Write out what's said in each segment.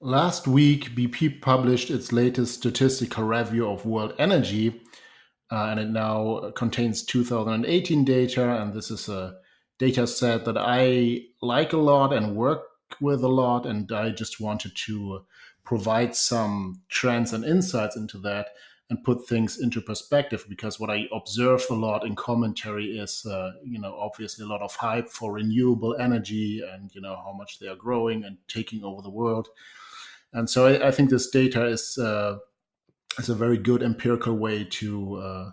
Last week, BP published its latest statistical review of world energy, and it now contains 2018 data. And this is a data set that I like a lot and work with a lot. And I just wanted to provide some trends and insights into that and put things into perspective, because what I observe a lot in commentary is, obviously a lot of hype for renewable energy and, how much they are growing and taking over the world. And so I think this data is a very good empirical way to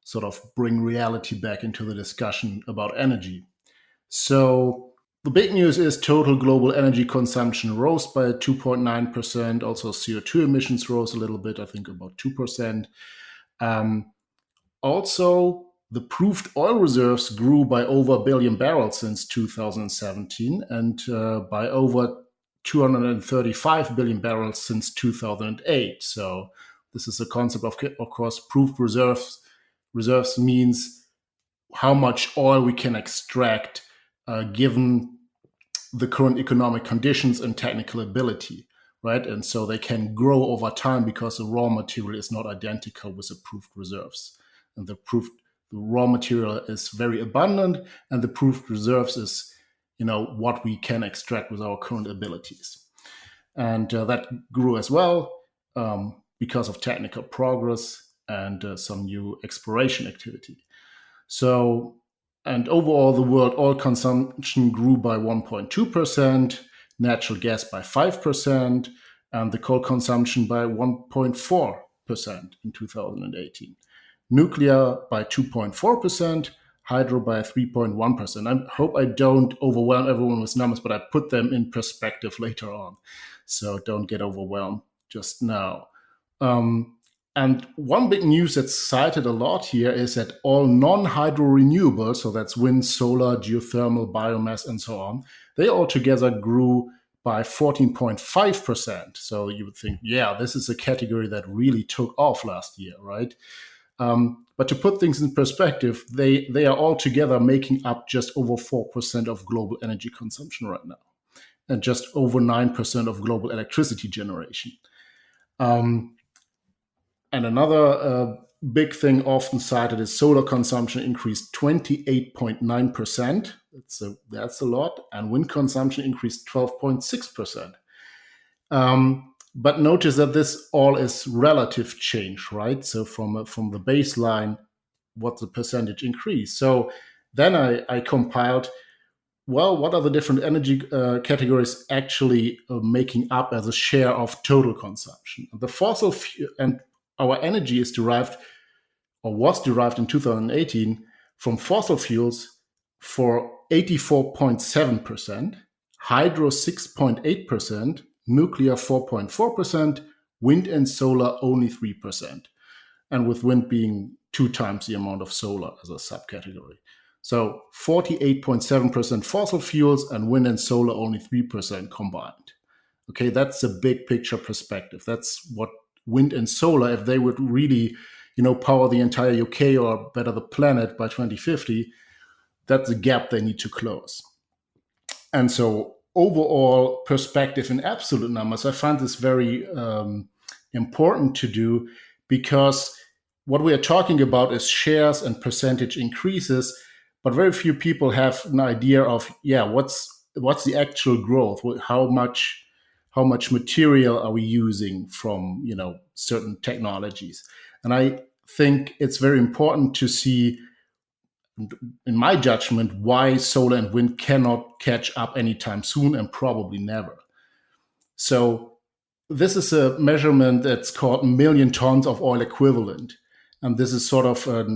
sort of bring reality back into the discussion about energy. So the big news is total global energy consumption rose by 2.9%. Also, CO2 emissions rose a little bit, I think about 2%. Um, Also, the proved oil reserves grew by over a billion barrels since 2017 and by over 235 billion barrels since 2008. So this is a concept of course, proved reserves. Reserves means how much oil we can extract given the current economic conditions and technical ability, right? And so they can grow over time because the raw material is not identical with the proved reserves. And the raw material is very abundant, and the proved reserves is, what we can extract with our current abilities. And that grew as well because of technical progress and some new exploration activity. So, and overall, the world oil consumption grew by 1.2%, natural gas by 5%, and the coal consumption by 1.4% in 2018. Nuclear by 2.4%, hydro by 3.1%. I hope I don't overwhelm everyone with numbers, but I put them in perspective later on. So don't get overwhelmed just now. And one big news that's cited a lot here is that all non-hydro renewables, so that's wind, solar, geothermal, biomass, and so on, they all together grew by 14.5%. So you would think, yeah, this is a category that really took off last year, right? But to put things in perspective, they are all together making up just over 4% of global energy consumption right now, and just over 9% of global electricity generation. And another big thing often cited is solar consumption increased 28.9%. That's a lot. And wind consumption increased 12.6%. But notice that this all is relative change, right? So from the baseline, what the percentage increase. So then I compiled, well, what are the different energy categories actually making up as a share of total consumption? The fossil and our energy is derived, or was derived in 2018, from fossil fuels for 84.7%, hydro 6.8%, nuclear 4.4%, wind and solar only 3%, and with wind being 2 times the amount of solar as a subcategory. So 48.7% fossil fuels and wind and solar only 3% combined. Okay, that's a big picture perspective. That's what wind and solar, if they would really, power the entire UK or better the planet by 2050, that's a gap they need to close. And so overall perspective in absolute numbers, I find this very important to do, because what we are talking about is shares and percentage increases, but very few people have an idea of, what's the actual growth? How much material are we using from certain technologies? And I think it's very important to see, in my judgment, why solar and wind cannot catch up anytime soon, and probably never. So this is a measurement that's called million tons of oil equivalent. And this is sort of a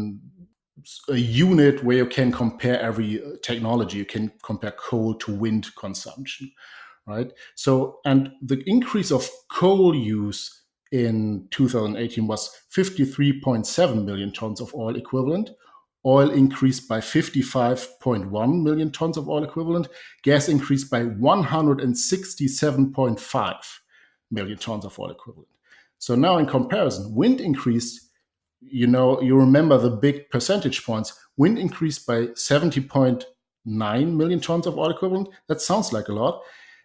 unit where you can compare every technology. You can compare coal to wind consumption, right? So, and the increase of coal use in 2018 was 53.7 million tons of oil equivalent. Oil increased by 55.1 million tons of oil equivalent. Gas increased by 167.5 million tons of oil equivalent. So now in comparison, wind increased, you remember the big percentage points. Wind increased by 70.9 million tons of oil equivalent. That sounds like a lot.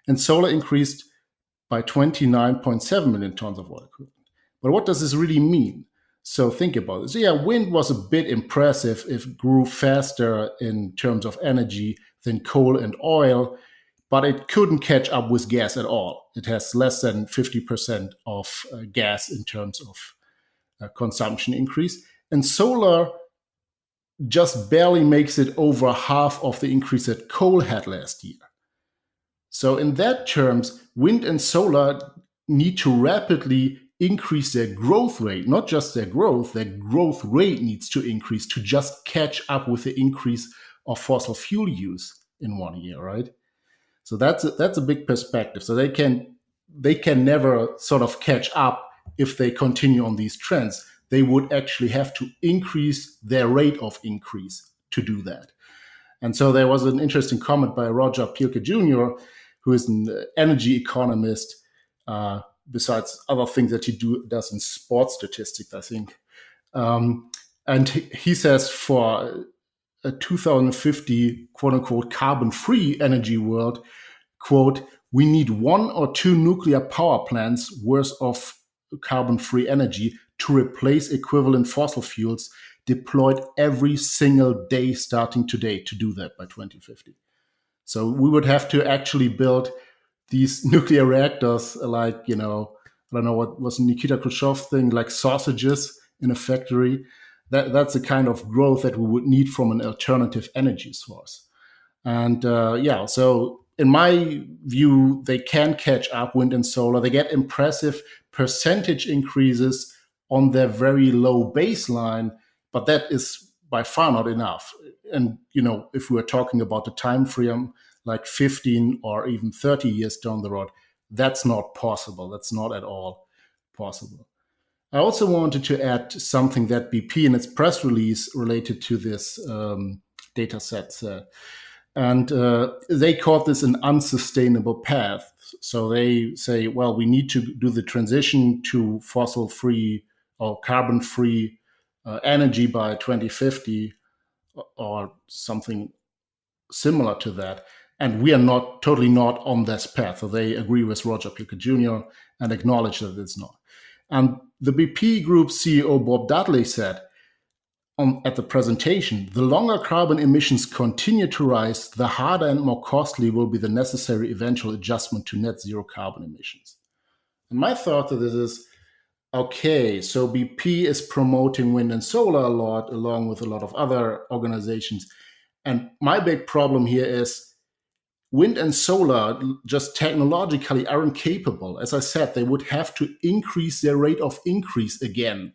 And solar increased by 29.7 million tons of oil equivalent. But what does this really mean? So think about it. So yeah, wind was a bit impressive. It grew faster in terms of energy than coal and oil, but it couldn't catch up with gas at all. It has less than 50% of gas in terms of consumption increase. And solar just barely makes it over half of the increase that coal had last year. So, in that terms, wind and solar need to rapidly increase their growth rate, not just their growth rate needs to increase to just catch up with the increase of fossil fuel use in 1 year, right? So that's a big perspective. So they can never sort of catch up if they continue on these trends. They would actually have to increase their rate of increase to do that. And so there was an interesting comment by Roger Picard Jr., who is an energy economist, besides other things that does in sports statistics, I think. And he says for a 2050, quote unquote, carbon free energy world, quote, we need one or two nuclear power plants worth of carbon free energy to replace equivalent fossil fuels deployed every single day starting today to do that by 2050. So we would have to actually build these nuclear reactors like, I don't know what was Nikita Khrushchev thing, like sausages in a factory. That's the kind of growth that we would need from an alternative energy source. And yeah, so in my view, they can catch up, wind and solar. They get impressive percentage increases on their very low baseline, but that is by far not enough. And if we're talking about the time frame, like 15 or even 30 years down the road, that's not possible. That's not at all possible. I also wanted to add something that BP in its press release related to this data set said. And they called this an unsustainable path. So they say, well, we need to do the transition to fossil free or carbon free energy by 2050 or something similar to that. And we are totally not on this path. So they agree with Roger Picard Jr. and acknowledge that it's not. And the BP Group CEO Bob Dudley said at the presentation, the longer carbon emissions continue to rise, the harder and more costly will be the necessary eventual adjustment to net zero carbon emissions. And my thought to this is, okay, so BP is promoting wind and solar a lot, along with a lot of other organizations. And my big problem here is wind and solar just technologically aren't capable. As I said, they would have to increase their rate of increase again.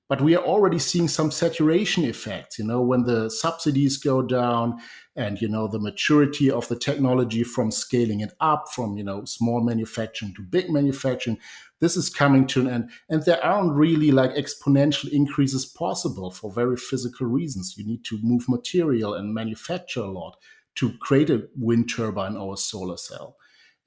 But we are already seeing some saturation effects, when the subsidies go down and, the maturity of the technology from scaling it up from, small manufacturing to big manufacturing, this is coming to an end. And there aren't really like exponential increases possible for very physical reasons. You need to move material and manufacture a lot to create a wind turbine or a solar cell.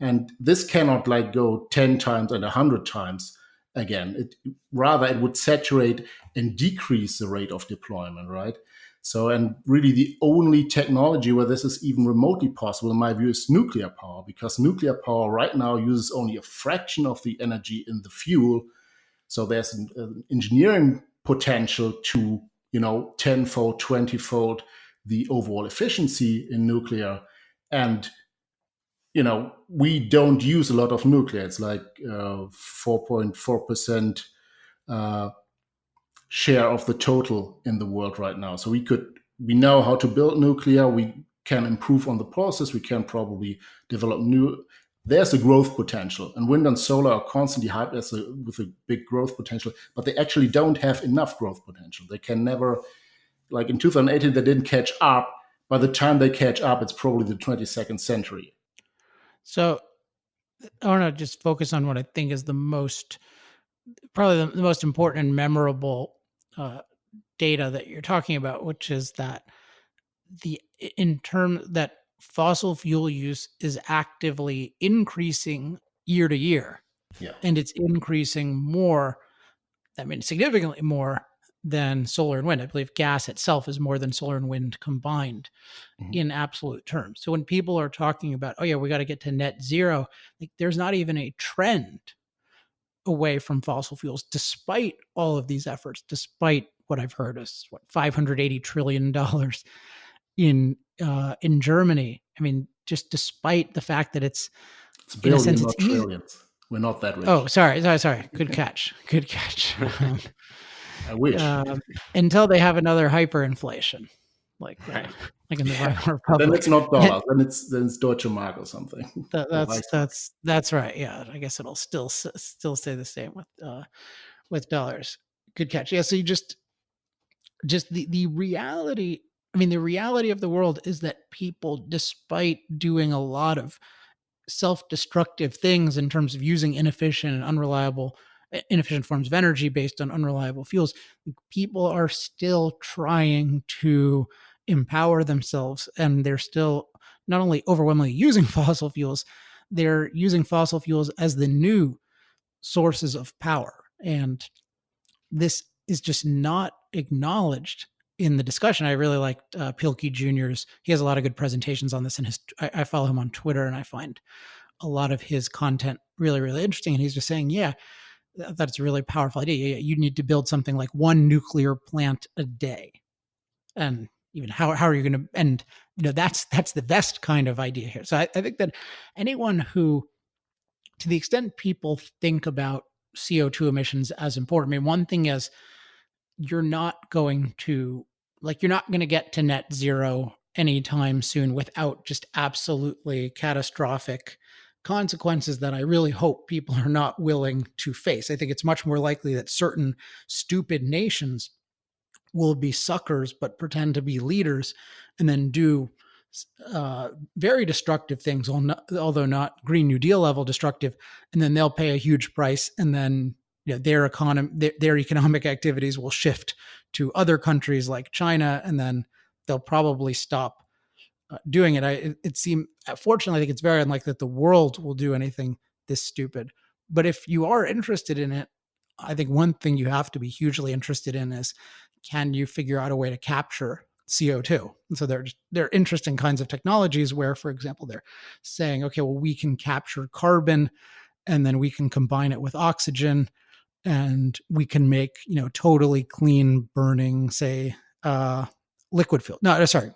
And this cannot like go 10 times and 100 times again. It would saturate and decrease the rate of deployment, right? So, and really the only technology where this is even remotely possible, in my view, is nuclear power, because nuclear power right now uses only a fraction of the energy in the fuel. So there's an engineering potential to, tenfold, 20-fold the overall efficiency in nuclear. And we don't use a lot of nuclear. It's like 4.4% share of the total in the world right now. So we know how to build nuclear. We can improve on the process. We can probably develop there's a growth potential. And wind and solar are constantly hyped with a big growth potential, but they actually don't have enough growth potential. They can never, like in 2018, they didn't catch up. By the time they catch up, it's probably the 22nd century. So I want to just focus on what I think is probably the most important and memorable data that you're talking about, which is that that fossil fuel use is actively increasing year to year. Yeah. And it's increasing more, significantly more than solar and wind. I believe gas itself is more than solar and wind combined Mhm. in absolute terms. So when people are talking about, oh yeah, we got to get to net zero, like there's not even a trend away from fossil fuels, despite all of these efforts, despite what I've heard is what $580 trillion in Germany. I mean, just despite the fact that it's It's in a sense billion, it's not easy. trillions. We're not that Oh, rich. sorry. Good catch. Good catch. I wish. Um, until they have another hyperinflation, like uh, Right. like in the Yeah. Weimar And then Republic. it's not And dollars. Then it's Deutsche Mark or something. Or Reichsmark. that's right. Yeah, I guess it'll still stay the same with dollars. Good catch. Yeah. So you just the reality. I mean, the reality of the world is that people, despite doing a lot of self-destructive things in terms of using inefficient forms of energy based on unreliable fuels, people are still trying to empower themselves, and they're still not only overwhelmingly using fossil fuels, they're using fossil fuels as the new sources of power. And this is just not acknowledged in the discussion. I really liked Pilkey Jr.'s. He has a lot of good presentations on this, and I follow him on Twitter, and I find a lot of his content really, really interesting. And he's just saying, yeah, that's a really powerful idea. Yeah, you need to build something like one nuclear plant a day. And even how are you going to, and that's the best kind of idea here. So I think that anyone who, to the extent people think about CO2 emissions as important, I mean, one thing is you're not going to you're not going to get to net zero anytime soon without just absolutely catastrophic consequences that I really hope people are not willing to face. I think it's much more likely that certain stupid nations will be suckers but pretend to be leaders and then do very destructive things, although not Green New Deal level destructive, and then they'll pay a huge price, and then their economic activities will shift to other countries like China, and then they'll probably stop doing it. It seems, fortunately, I think it's very unlikely that the world will do anything this stupid. But if you are interested in it, I think one thing you have to be hugely interested in is, can you figure out a way to capture CO2? And so they're interesting kinds of technologies where, for example, they're saying, okay, well, we can capture carbon and then we can combine it with oxygen and we can make totally clean burning, say, liquid fuel. No, sorry,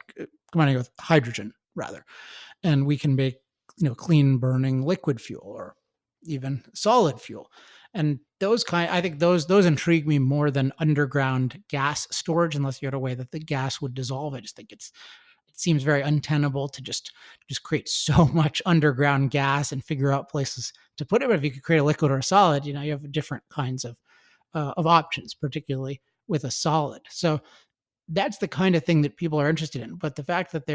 combining it with hydrogen rather, and we can make clean burning liquid fuel or even solid fuel. And I think those intrigue me more than underground gas storage, unless you had a way that the gas would dissolve. I just think it seems very untenable to just create so much underground gas and figure out places to put it. But if you could create a liquid or a solid, you have different kinds of options, particularly with a solid. So that's the kind of thing that people are interested in. But the fact that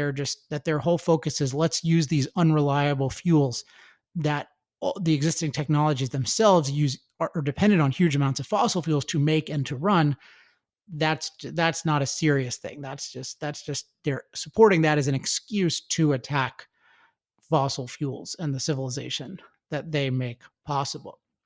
their whole focus is, let's use these unreliable fuels that the existing technologies themselves are dependent on huge amounts of fossil fuels to make and to run. That's not a serious thing. That's just they're supporting that as an excuse to attack fossil fuels and the civilization that they make possible.